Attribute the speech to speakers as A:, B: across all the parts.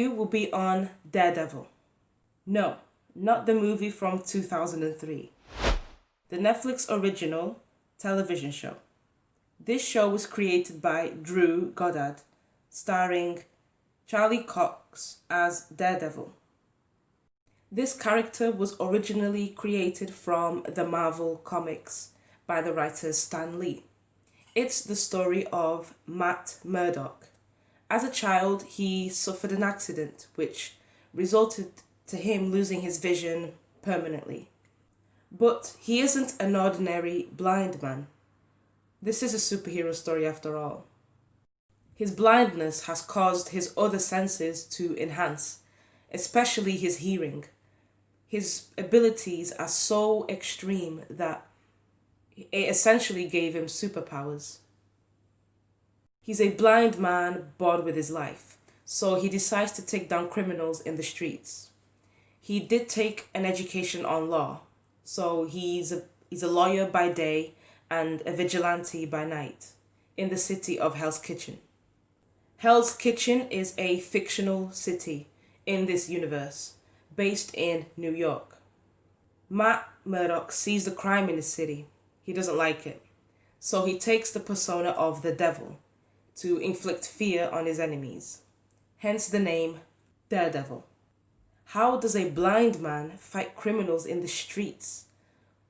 A: review will be on Daredevil. No, not the movie from 2003. The Netflix original television show. This show was created by Drew Goddard, starring Charlie Cox as Daredevil. This character was originally created from the Marvel Comics by the writer Stan Lee. It's the story of Matt Murdock. As a child, he suffered an accident which resulted to him losing his vision permanently. But he isn't an ordinary blind man. This is a superhero story after all. His blindness has caused his other senses to enhance, especially his hearing. His abilities are so extreme that it essentially gave him superpowers. He's a blind man bored with his life, so he decides to take down criminals in the streets. He did take an education on law, so he's a lawyer by day and a vigilante by night in the city of Hell's Kitchen. Hell's Kitchen is a fictional city in this universe, based in New York. Matt Murdock sees the crime in the city. He doesn't like it, so he takes the persona of the devil to inflict fear on his enemies, hence the name Daredevil. How does a blind man fight criminals in the streets?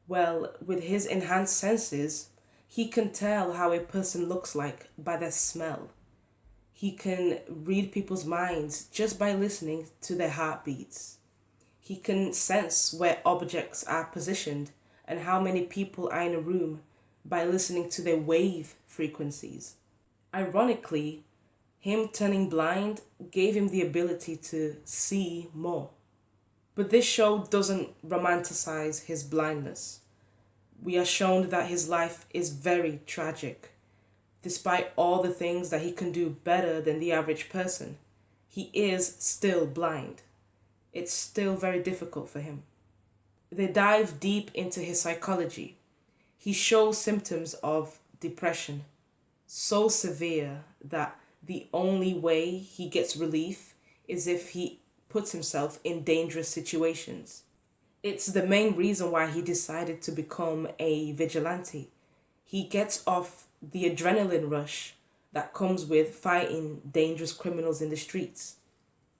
A: Well, with his enhanced senses, he can tell how a person looks like by their smell. He can read people's minds just by listening to their heartbeats. He can sense where objects are positioned and how many people are in a room by listening to their wave frequencies. Ironically, him turning blind gave him the ability to see more. But this show doesn't romanticize his blindness. We are shown that his life is very tragic. Despite all the things that he can do better than the average person, he is still blind. It's still very difficult for him. They dive deep into his psychology. He shows symptoms of depression, so severe that the only way he gets relief is if he puts himself in dangerous situations. It's the main reason why he decided to become a vigilante. He gets off the adrenaline rush that comes with fighting dangerous criminals in the streets.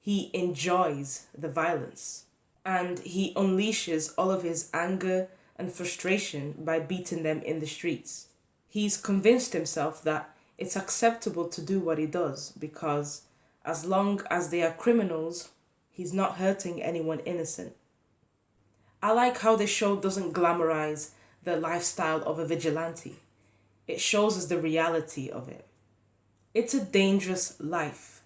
A: He enjoys the violence, and he unleashes all of his anger and frustration by beating them in the streets. He's convinced himself that it's acceptable to do what he does because as long as they are criminals, he's not hurting anyone innocent. I like how this show doesn't glamorize the lifestyle of a vigilante. It shows us the reality of it. It's a dangerous life.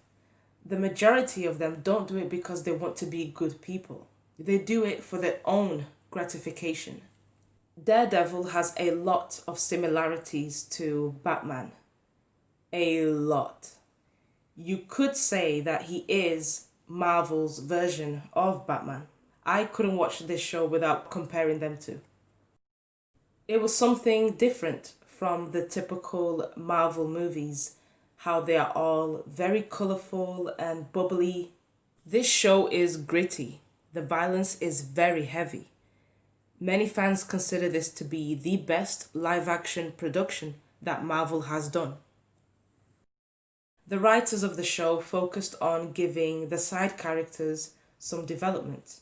A: The majority of them don't do it because they want to be good people. They do it for their own gratification. Daredevil has a lot of similarities to Batman. A lot. You could say that he is Marvel's version of Batman. I couldn't watch this show without comparing them two. It was something different from the typical Marvel movies, how they are all very colorful and bubbly. This show is gritty. The violence is very heavy. Many fans consider this to be the best live-action production that Marvel has done. The writers of the show focused on giving the side characters some development.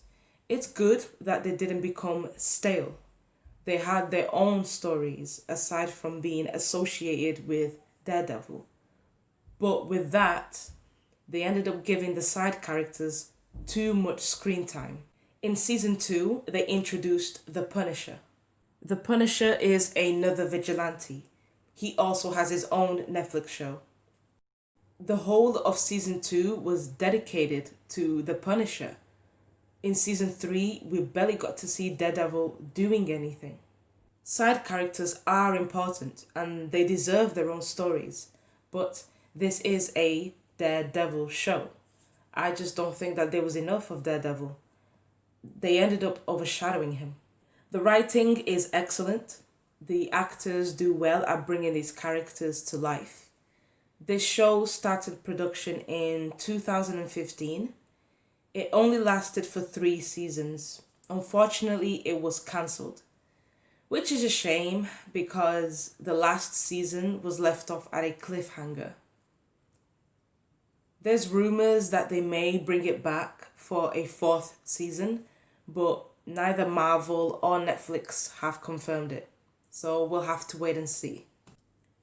A: It's good that they didn't become stale. They had their own stories aside from being associated with Daredevil. But with that, they ended up giving the side characters too much screen time. In season 2, they introduced the Punisher. The Punisher is another vigilante. He also has his own Netflix show. The whole of season 2 was dedicated to the Punisher. In season 3, we barely got to see Daredevil doing anything. Side characters are important and they deserve their own stories, but this is a Daredevil show. I just don't think that there was enough of Daredevil. They ended up overshadowing him. The writing is excellent. The actors do well at bringing these characters to life. This show started production in 2015 It only lasted for 3 seasons. Unfortunately, it was cancelled, which is a shame because the last season was left off at a cliffhanger. There's rumors that they may bring it back for a 4th season, but neither Marvel or Netflix have confirmed it, so we'll have to wait and see.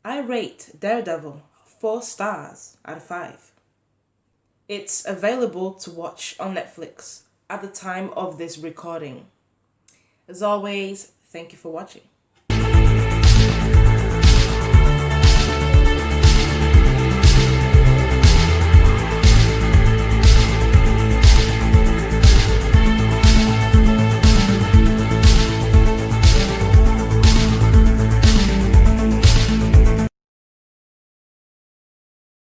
A: I rate Daredevil 4 stars out of 5. It's available to watch on Netflix at the time of this recording. As always, thank you for watching.